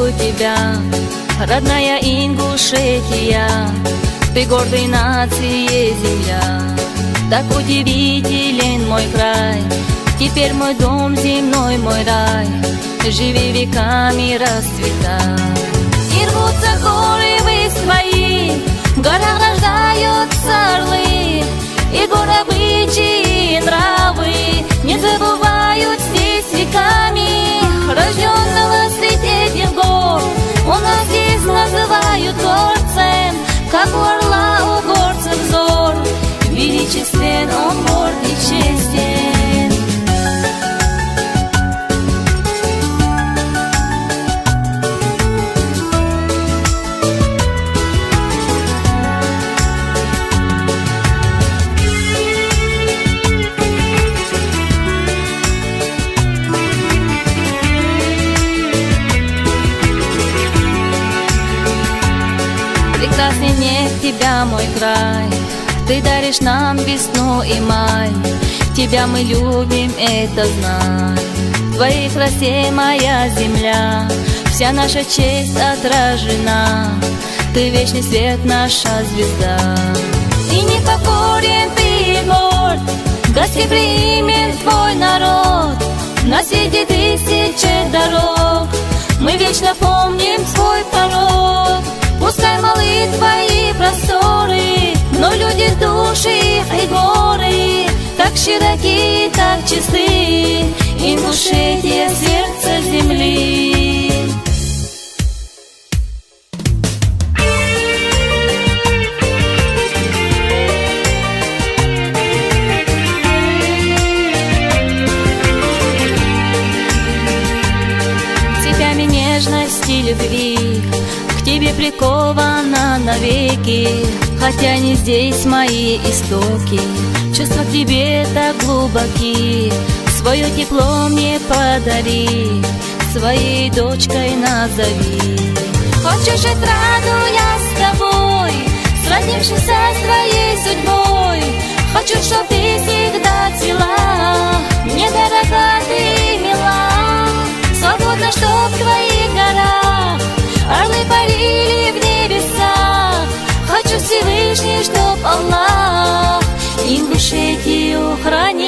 люблю тебя, родная Ингушетия, ты гордой нации земля. Так удивителен мой край, теперь мой дом земной, мой рай, живи веками, расцветай. И рвутся горы ввысь твои, в горах рождаются орлы, и гор обычаи и нравы не забывают здесь веками. Рожденного среди этих гор у нас здесь называют горцем, как у орла у горцев взор, величествен он, горд и честен. Прекрасней нет тебя, мой край, ты даришь нам весну и май. Тебя мы любим, это знай. В твоей красе моя земля, вся наша честь отражена. Ты вечный свет, наша звезда. И непокорен ты и горд, гостеприимен твой народ. На свете тысячи дорог мы вечно помним свой порог. Пускай малы твои просторы, но люди, души и горы так широки, так чисты, Ингушетия, сердце земли. Цепями нежности, любви к тебе прикована навеки, хотя не здесь мои истоки. Чувства к тебе так глубоки, свое тепло мне подари, своей дочкой назови. Хочешь жить раду я с тобой, сроднившись с твоей судьбой. Хочу, чтоб ты всегда цвела, мне дорога ты мила. Свободно, чтоб в твоих горах орлы парили в небесах. Хочу Всевышний, чтоб Аллах Ингушетию хранил.